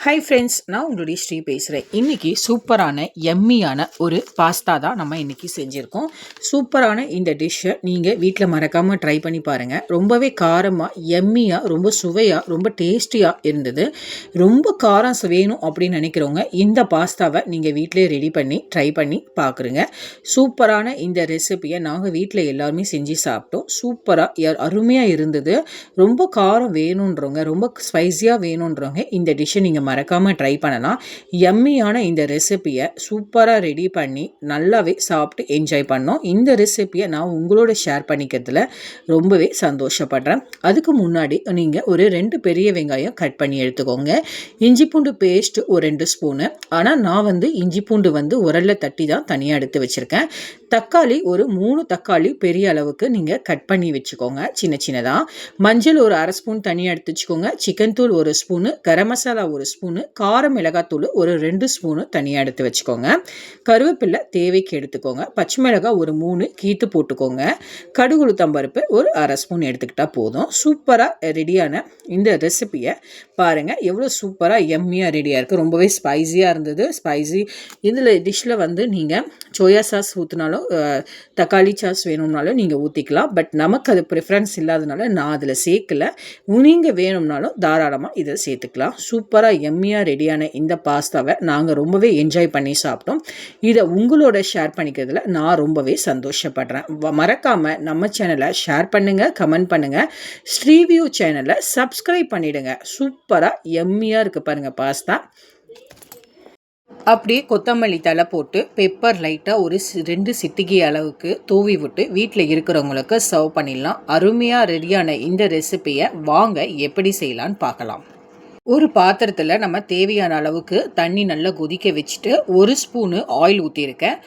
Hi friends, நான் உங்களுடைய ஸ்ரீ பேசுகிறேன். இன்றைக்கி சூப்பரான எம்மியான ஒரு பாஸ்தா தான் நம்ம இன்றைக்கி செஞ்சுருக்கோம். சூப்பரான இந்த டிஷ்ஷை நீங்கள் வீட்டில் மறக்காமல் ட்ரை பண்ணி பாருங்கள். ரொம்பவே காரமாக எம்மியாக ரொம்ப சுவையாக ரொம்ப டேஸ்டியாக இருந்தது. ரொம்ப காரம் வேணும் அப்படின்னு நினைக்கிறவங்க இந்த பாஸ்தாவை நீங்கள் வீட்டிலே ரெடி பண்ணி ட்ரை பண்ணி பார்க்குறீங்க. சூப்பரான இந்த ரெசிபியை நாங்கள் வீட்டில் எல்லாருமே செஞ்சு சாப்பிட்டோம். சூப்பராக அருமையாக இருந்தது. ரொம்ப காரம் வேணுன்றவங்க, ரொம்ப ஸ்பைஸியாக வேணுன்றவங்க இந்த டிஷ்ஷை நீங்கள் மறக்காமல் ட்ரை பண்ணலாம். எம்மியான இந்த ரெசிபியை சூப்பராக ரெடி பண்ணி நல்லாவே சாப்பிட்டு என்ஜாய் பண்ணோம். இந்த ரெசிபியை நான் உங்களோட ஷேர் பண்ணிக்கிறதுல ரொம்பவே சந்தோஷப்படுறேன். அதுக்கு முன்னாடி நீங்கள் ஒரு 2 பெரிய வெங்காயம் கட் பண்ணி எடுத்துக்கோங்க. இஞ்சி பூண்டு பேஸ்ட் ஒரு 2 ஸ்பூனு. ஆனால் நான் இஞ்சி பூண்டு உரலில் தட்டி தான் தனியாக எடுத்து வச்சுருக்கேன். தக்காளி ஒரு 3 தக்காளி பெரிய அளவுக்கு நீங்கள் கட் பண்ணி வச்சுக்கோங்க, சின்ன சின்னதாக. மஞ்சள் ஒரு 1/2 ஸ்பூன் தனியாக எடுத்து வச்சுக்கோங்க. சிக்கன் தூள் 1 ஸ்பூனு, கரம் மசாலா 1 ஸ்பூனு, கார மிளகாத்தூள் ஒரு 2 ஸ்பூனு தனியாக எடுத்து வச்சுக்கோங்க. கருவேப்பிலை தேவைக்கு எடுத்துக்கோங்க. பச்சை மிளகாய் ஒரு 3 கீத்து போட்டுக்கோங்க. கடுகு உளுத்தம்பருப்பு ஒரு 1/2 ஸ்பூன் எடுத்துக்கிட்டால் போதும். சூப்பராக ரெடியான இந்த ரெசிபியை பாருங்கள், எவ்வளோ சூப்பராக எம்மியாக ரெடியாக இருக்குது. ரொம்பவே ஸ்பைஸியாக இருந்தது. ஸ்பைஸி இதில் டிஷ்ஷில் நீங்கள் சோயா சாஸ் ஊற்றினாலும் தக்காளி சாஸ் வேணும்னாலும் நீங்கள் ஊற்றிக்கலாம். பட் நமக்கு அது ப்ரிஃபரன்ஸ் இல்லாதனால நான் அதில் சேர்க்கல. நீங்கள் வேணும்னாலும் தாராளமாக இதை சேர்த்துக்கலாம். சூப்பராக எம்மியாக ரெடியான இந்த பாஸ்தாவை நாங்கள் ரொம்பவே என்ஜாய் பண்ணி சாப்பிட்டோம். இதை உங்களோட ஷேர் பண்ணிக்கிறதுல நான் ரொம்பவே சந்தோஷப்படுறேன். மறக்காமல் நம்ம சேனலை ஷேர் பண்ணுங்கள், கமெண்ட் பண்ணுங்கள். ஸ்ரீவியூ சேனலை சப்ஸ்கிரைப் பண்ணிவிடுங்க. சூப்பராக எம்மியாக இருக்குது பாருங்கள் பாஸ்தா. அப்படியே கொத்தமல்லி தலை போட்டு பெப்பர் லைட்டாக ஒரு 2 சிட்டிகை அளவுக்கு தூவி விட்டு வீட்டில் இருக்கிறவங்களுக்கு சர்வ் பண்ணிடலாம். அருமையாக ரெடியான இந்த ரெசிபியை வாங்க எப்படி செய்யலான்னு பார்க்கலாம். ஒரு பாத்திரத்தில் நம்ம தேவையான அளவுக்கு தண்ணி நல்லா கொதிக்க வச்சுட்டு 1 ஸ்பூனு ஆயில் ஊற்றிருக்கேன்.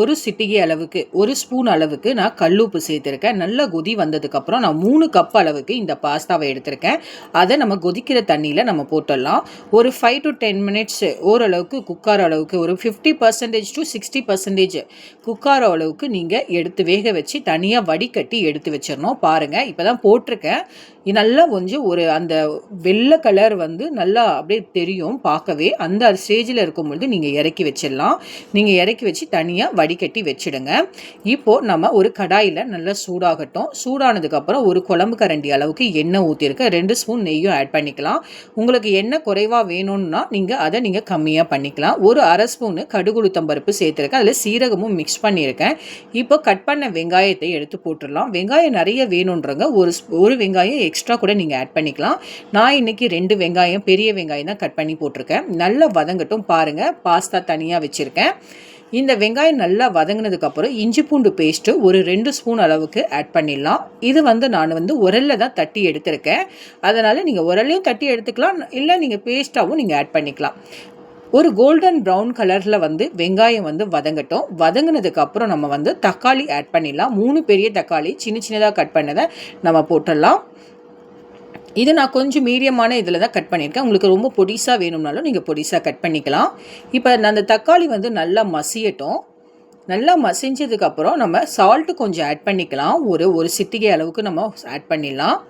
ஒரு சிட்டிகை அளவுக்கு 1 ஸ்பூன் அளவுக்கு நான் கல்லுப்பு சேர்த்துருக்கேன். நல்லா கொதி வந்ததுக்கப்புறம் நான் 3 கப் அளவுக்கு இந்த பாஸ்தாவை எடுத்திருக்கேன். அதை நம்ம கொதிக்கிற தண்ணியில் நம்ம போட்டுடலாம். ஒரு 5 to 10 மினிட்ஸ் ஓரளவுக்கு குக்கார அளவுக்கு ஒரு 50% to 60% குக்கார அளவுக்கு நீங்கள் எடுத்து வேக வச்சு தனியாக வடிகட்டி எடுத்து வச்சிடணும். பாருங்கள், இப்போ தான் போட்டிருக்கேன். நல்லா கொஞ்சம் ஒரு அந்த வெள்ளை கலர் நல்லா அப்படியே தெரியும் பார்க்கவே. அந்த ஸ்டேஜில் இருக்கும்பொழுது நீங்கள் இறக்கி வச்சிடலாம். நீங்கள் இறக்கி வச்சு தனியாக வடிகட்டி வச்சுடுங்க. இப்போது நம்ம ஒரு கடாயில் நல்லா சூடாகட்டும். சூடானதுக்கப்புறம் ஒரு குழம்பு கரண்டி அளவுக்கு எண்ணெய் ஊற்றிருக்க 2 ஸ்பூன் நெய்யும் ஆட் பண்ணிக்கலாம். உங்களுக்கு எண்ணெய் குறைவாக வேணும்னா அதை கம்மியாக பண்ணிக்கலாம். ஒரு 1/2 ஸ்பூனு கடுகு உளுத்தம்பருப்பு சேர்த்துருக்கேன். அதில் சீரகமும் மிக்ஸ் பண்ணியிருக்கேன். இப்போ கட் பண்ண வெங்காயத்தை எடுத்து போட்டுடலாம். வெங்காயம் நிறைய வேணுன்றங்க ஒரு வெங்காயம் எக்ஸ்ட்ரா கூட நீங்கள் ஆட் பண்ணிக்கலாம். நான் இன்றைக்கி 2 வெங்காயம் பெரிய வெங்காயம் தான் கட் பண்ணி போட்டிருக்கேன். நல்லா வதங்கட்டும். பாருங்கள், பாஸ்தா தனியாக வச்சுருக்கேன். இந்த வெங்காயம் நல்லா வதங்கினதுக்கப்புறம் இஞ்சி பூண்டு பேஸ்ட்டு ஒரு 2 ஸ்பூன் அளவுக்கு ஆட் பண்ணிடலாம். இது நான் உரலில் தான் தட்டி எடுத்திருக்கேன். அதனால் நீங்கள் உரலையும் தட்டி எடுத்துக்கலாம், இல்லை நீங்கள் பேஸ்ட்டாகவும் நீங்கள் ஆட் பண்ணிக்கலாம். ஒரு கோல்டன் ப்ரௌன் கலரில் வெங்காயம் வதங்கட்டும். வதங்கினதுக்கப்புறம் நம்ம தக்காளி ஆட் பண்ணிடலாம். 3 பெரிய தக்காளி சின்ன சின்னதாக கட் பண்ணதை நம்ம போட்டுடலாம். இது நான் கொஞ்சம் மீடியமான இதில் தான் கட் பண்ணியிருக்கேன். உங்களுக்கு ரொம்ப பொடிசாக வேணும்னாலும் நீங்கள் பொடிசாக கட் பண்ணிக்கலாம். இப்போ அந்த தக்காளி நல்லா மசியட்டும். நல்லா மசிஞ்சதுக்கப்புறம் நம்ம சால்ட்டு கொஞ்சம் ஆட் பண்ணிக்கலாம். ஒரு சிட்டிகை அளவுக்கு நம்ம ஆட் பண்ணிடலாம்.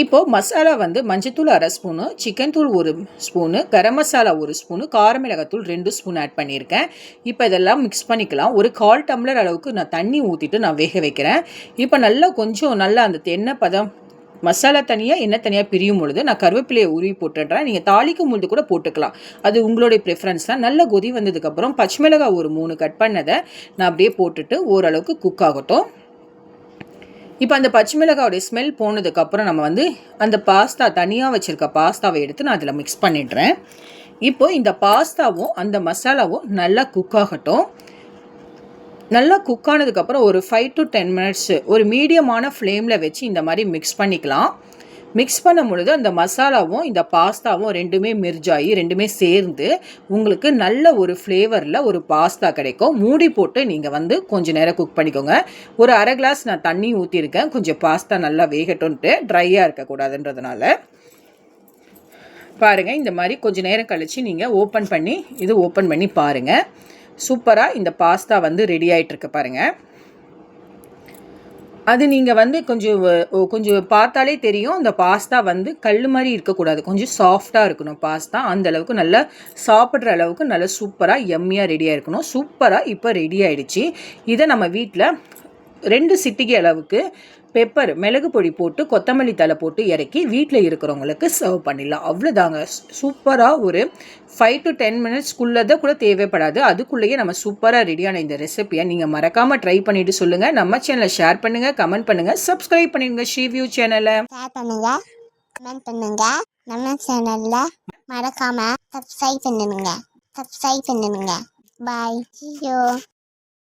இப்போது மசாலா மஞ்சத்தூள் 1/2 ஸ்பூனு, சிக்கன் தூள் 1 ஸ்பூனு, கரம் மசாலா 1 ஸ்பூனு, கார மிளகாத்தூள் 2 ஸ்பூன் ஆட் பண்ணியிருக்கேன். இப்போ இதெல்லாம் மிக்ஸ் பண்ணிக்கலாம். ஒரு 1/4 டம்ளர் அளவுக்கு நான் தண்ணி ஊற்றிட்டு நான் வேக வைக்கிறேன். இப்போ நல்லா அந்த எண்ணெய் பதம் மசாலா தனியாக எண்ணெய் தனியாக பிரியும் பொழுது நான் கருவேப்பிலையை உருவி போட்டுடுறேன். நீங்கள் தாளிக்கும் பொழுது கூட போட்டுக்கலாம், அது உங்களுடைய ப்ரிஃபரன்ஸ் தான். நல்லா கொதி வந்ததுக்கப்புறம் பச்சை மிளகாய் ஒரு 3 கட் பண்ணதை நான் அப்படியே போட்டுட்டு ஓரளவுக்கு குக் ஆகட்டும். இப்போ அந்த பச்சை மிளகாயோடைய ஸ்மெல் போனதுக்கப்புறம் நம்ம அந்த பாஸ்தா தனியாக வச்சுருக்க பாஸ்தாவை எடுத்து நான் அதில் மிக்ஸ் பண்ணிடுறேன். இப்போது இந்த பாஸ்தாவும் அந்த மசாலாவும் நல்லா குக் ஆகட்டும். நல்லா குக் ஆனதுக்கப்புறம் ஒரு 5 to 10 மினிட்ஸ் ஒரு மீடியமான ஃப்ளேமில் வச்சு இந்த மாதிரி மிக்ஸ் பண்ணிக்கலாம். மிக்ஸ் பண்ணும் பொழுது அந்த மசாலாவும் இந்த பாஸ்தாவும் ரெண்டுமே மெர்ஜாகி ரெண்டுமே சேர்ந்து உங்களுக்கு நல்ல ஒரு ஃப்ளேவரில் ஒரு பாஸ்தா கிடைக்கும். மூடி போட்டு நீங்கள் கொஞ்சம் நேரம் குக் பண்ணிக்கோங்க. ஒரு 1/2 கிளாஸ் நான் தண்ணி ஊற்றிருக்கேன், கொஞ்சம் பாஸ்தா நல்லா வேகட்டும்ட்டு, ட்ரையாக இருக்கக்கூடாதுன்றதுனால. பாருங்கள், இந்த மாதிரி கொஞ்சம் நேரம் கழித்து நீங்கள் ஓப்பன் பண்ணி பாருங்கள். சூப்பராக இந்த பாஸ்தா ரெடி ஆகிட்டுருக்கு பாருங்கள். அது நீங்கள் வந்து கொஞ்சம் பார்த்தாலே தெரியும். அந்த பாஸ்தா வந்து கல் மாதிரி இருக்கக்கூடாது, கொஞ்சம் சாஃப்டாக இருக்கணும் பாஸ்தா. அந்த அளவுக்கு நல்லா சாப்பிட்ற அளவுக்கு நல்லா சூப்பராக எம்மியாக ரெடியாக இருக்கணும். சூப்பராக இப்போ ரெடி ஆகிடுச்சு. இதை நம்ம வீட்டில் 2 சிட்டிகை அளவுக்கு பெப்பர் மிளகு பொடி போட்டு கொத்தமல்லி தலை போட்டு இறக்கி வீட்டில் இருக்கிறவங்களுக்கு சர்வ் பண்ணிடலாம். அவ்வளோதாங்க. சூப்பராக ஒரு 5 to 10 மினிட்ஸ்க்குள்ளே கூட தேவைப்படாது. அதுக்குள்ளேயே நம்ம சூப்பராக ரெடியான இந்த ரெசிபியை நீங்கள் மறக்காமல் ட்ரை பண்ணிவிட்டு சொல்லுங்கள். நம்ம சேனலை ஷேர் பண்ணுங்கள், கமெண்ட் பண்ணுங்கள், சப்ஸ்கிரைப் பண்ணிடுங்க ஸ்ரீவியூ சேனலை. ஷேர் பண்ணுங்க, கமெண்ட் பண்ணுங்க. நம்ம சேனல்ல மறக்காம சப்ஸ்கிரைப் பண்ணுங்க. பாய். See you.